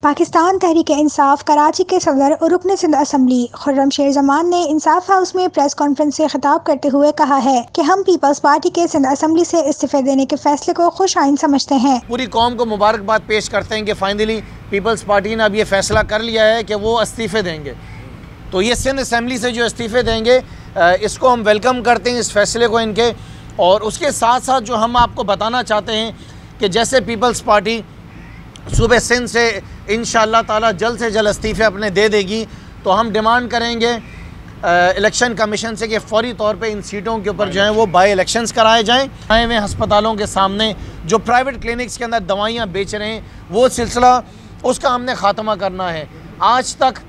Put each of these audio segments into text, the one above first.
पाकिस्तान तहरीक इंसाफ कराची के सदर और रुकन सिंध असम्बली खुर्रम शेर जमान ने इंसाफ हाउस में प्रेस कॉन्फ्रेंस से खिताब करते हुए कहा है कि हम पीपल्स पार्टी के सिंध असम्बली से इस्तीफे देने के फैसले को खुश आइन समझते हैं। पूरी कौम को मुबारकबाद पेश करते हैं कि फाइनली पीपल्स पार्टी ने अब ये फैसला कर लिया है कि वो इस्तीफे देंगे। तो ये सिंध असम्बली से जो इस्तीफे देंगे इसको हम वेलकम करते हैं, इस फैसले को इनके। और उसके साथ साथ जो हम आपको बताना चाहते हैं कि जैसे पीपल्स पार्टी सूबे सिंध से इंशाअल्लाह ताला जल्द से जल्द इस्तीफ़े अपने दे देगी, तो हम डिमांड करेंगे इलेक्शन कमीशन से कि फ़ौरी तौर पे इन सीटों के ऊपर जो है वो बाई इलेक्शंस कराए जाएँ। आए हुए अस्पतालों के सामने जो प्राइवेट क्लिनिक्स के अंदर दवाइयाँ बेच रहे हैं वो सिलसिला उसका हमने ख़ात्मा करना है। आज तक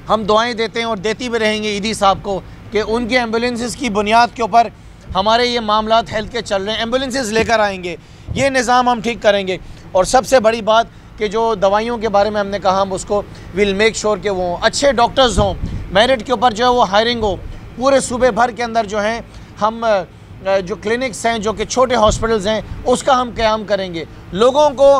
हम दुआएँ देते हैं और देती भी रहेंगे ईदी साहब को कि उनकी एम्बुलेंसेस की बुनियाद के ऊपर हमारे ये मामलात हेल्थ के चल रहे हैं, एम्बुलेंसेस लेकर आएंगे, ये निज़ाम हम ठीक करेंगे। और सबसे बड़ी बात कि जो दवाइयों के बारे में हमने कहा हम उसको विल मेक श्योर कि वो अच्छे डॉक्टर्स हों, मेरिट के ऊपर जो है वो हायरिंग हो। पूरे सूबे भर के अंदर जो हैं हम जो क्लिनिक्स हैं जो कि छोटे हॉस्पिटल्स हैं उसका हम क़याम करेंगे। लोगों को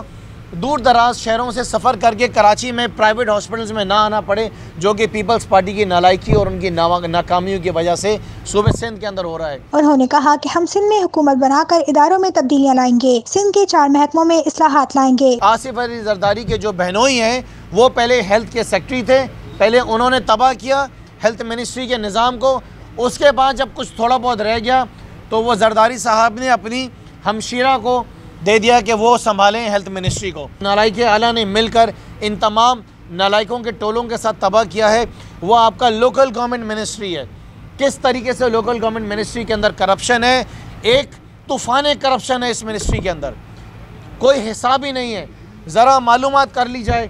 दूर दराज शहरों से सफ़र करके कराची में प्राइवेट हॉस्पिटल्स में ना आना पड़े, जो कि पीपल्स पार्टी की नालायकी और उनकी नाकामियों की वजह से सूबे सिंध के अंदर हो रहा है। उन्होंने कहा कि हम सिंध में हुकूमत बनाकर इदारों में तब्दीलियाँ लाएंगे, सिंध के 4 महकमों में इस्लाहात लाएंगे। आसिफ अली जरदारी के जो बहनोई हैं वो पहले हेल्थ के सेक्रेटरी थे, पहले उन्होंने तबाह किया हेल्थ मिनिस्ट्री के निज़ाम को। उसके बाद जब कुछ थोड़ा बहुत रह गया तो वो जरदारी साहब ने अपनी हमशीरा को दे दिया कि वो संभालें हेल्थ मिनिस्ट्री को। नालायक आला ने मिलकर इन तमाम नालायकों के टोलों के साथ तबाह किया है। वो आपका लोकल गवर्नमेंट मिनिस्ट्री है। किस तरीके से लोकल गवर्नमेंट मिनिस्ट्री के अंदर करप्शन है, एक तूफ़ान करप्शन है इस मिनिस्ट्री के अंदर, कोई हिसाब ही नहीं है। ज़रा मालूमात कर ली जाए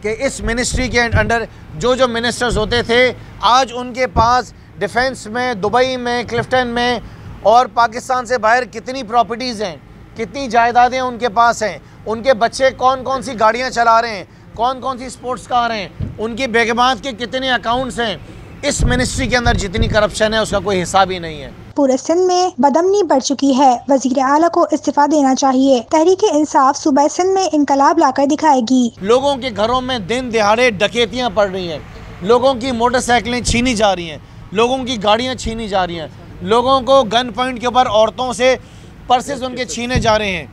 कि इस मिनिस्ट्री के अंडर जो जो मिनिस्टर्स होते थे आज उनके पास डिफेंस में, दुबई में, क्लिफ्टन में और पाकिस्तान से बाहर कितनी प्रॉपर्टीज़ हैं, कितनी जायदादें उनके पास हैं, उनके बच्चे कौन कौन सी गाड़ियां चला रहे हैं, कौन कौन सी स्पोर्ट्स कार हैं, उनकी बेगमात के कितने अकाउंट्स हैं। इस मिनिस्ट्री के अंदर जितनी करप्शन है उसका कोई हिसाब ही नहीं है। पूरे सिंध में बदअमनी बढ़ चुकी है, वजीर आला को इस्तीफा देना चाहिए। तहरीक इंसाफ सूबा सिंध में इनकलाब लाकर दिखाएगी। लोगों के घरों में दिन दिहाड़े डकैतियाँ पड़ रही हैं, लोगों की मोटरसाइकिलें छीनी जा रही हैं, लोगों की गाड़ियाँ छीनी जा रही हैं, लोगों को गन पॉइंट के ऊपर औरतों से पर्सेस उनके छीने जा रहे हैं।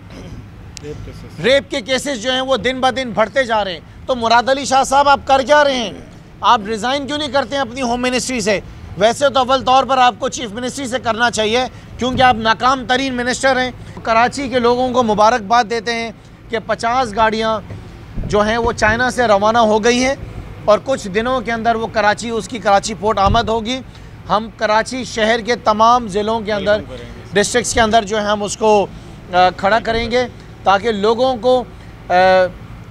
रेप के केसेस जो हैं वो दिन ब दिन बढ़ते जा रहे हैं। तो मुराद अली शाह साहब आप कर क्या रहे हैं? आप रिज़ाइन क्यों नहीं करते हैं अपनी होम मिनिस्ट्री से? वैसे तो अव्वल तौर पर आपको चीफ मिनिस्ट्री से करना चाहिए क्योंकि आप नाकाम तरीन मिनिस्टर हैं। कराची के लोगों को मुबारकबाद देते हैं कि 50 गाड़ियाँ जो हैं वो चाइना से रवाना हो गई हैं और कुछ दिनों के अंदर वो उसकी कराची पोर्ट आमद होगी। हम कराची शहर के तमाम ज़िलों के अंदर, डिस्ट्रिक्ट्स के अंदर जो है हम उसको खड़ा करेंगे ताकि लोगों को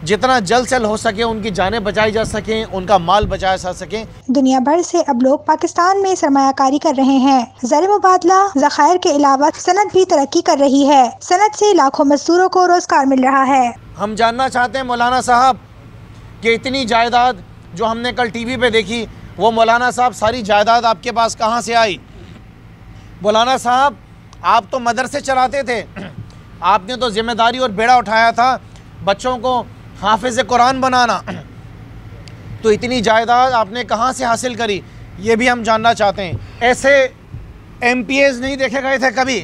जितना जल्द से जल्द हो सके उनकी जानें बचाई जा सकें, उनका माल बचाया जा सके। दुनिया भर से अब लोग पाकिस्तान में सरमायाकारी कर रहे हैं। ज़र मुबादला ज़खायर के अलावा सनत भी तरक्की कर रही है। सनत से लाखों मजदूरों को रोजगार मिल रहा है। हम जानना चाहते हैं मौलाना साहब कि इतनी जायदाद जो हमने कल टीवी पे देखी, वो मौलाना साहब सारी जायदाद आपके पास कहाँ से आई? मौलाना साहब आप तो मदरसे चलाते थे, आपने तो जिम्मेदारी और बेड़ा उठाया था बच्चों को हाफिज़ कुरान बनाना, तो इतनी जायदाद आपने कहाँ से हासिल करी ये भी हम जानना चाहते हैं। ऐसे MPs नहीं देखे गए थे कभी,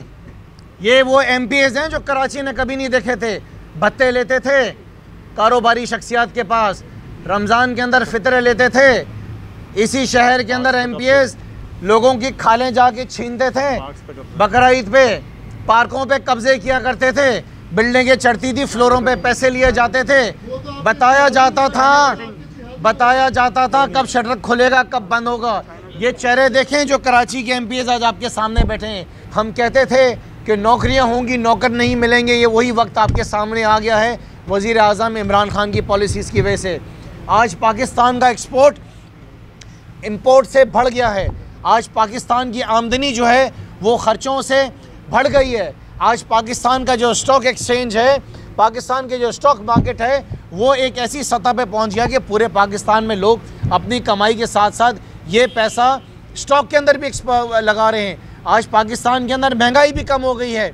ये वो MPs हैं जो कराची ने कभी नहीं देखे थे। भत्ते लेते थे कारोबारी शख्सियात के पास, रमज़ान के अंदर फ़ितरे लेते थे। इसी शहर के अंदर MPs लोगों की खालें जाके छीनते थे, बकरा ईद पे पार्कों पे कब्जे किया करते थे, बिल्डिंगें चढ़ती थी, फ्लोरों पे पैसे लिए जाते थे। बताया जाता था कब शटर खुलेगा, कब बंद होगा। ये चेहरे देखें जो कराची के MPs आज आपके सामने बैठे हैं। हम कहते थे कि नौकरियां होंगी, नौकर नहीं मिलेंगे, ये वही वक्त आपके सामने आ गया है वज़ीर आज़म इमरान खान की पॉलिसीज़ की वजह से। आज पाकिस्तान का एक्सपोर्ट इंपोर्ट से बढ़ गया है। आज पाकिस्तान की आमदनी जो है वो ख़र्चों से बढ़ गई है। आज पाकिस्तान का जो स्टॉक एक्सचेंज है, पाकिस्तान के जो स्टॉक मार्केट है, वो एक ऐसी सतह पे पहुंच गया कि पूरे पाकिस्तान में लोग अपनी कमाई के साथ साथ ये पैसा स्टॉक के अंदर भी लगा रहे हैं। आज पाकिस्तान के अंदर महंगाई भी कम हो गई है।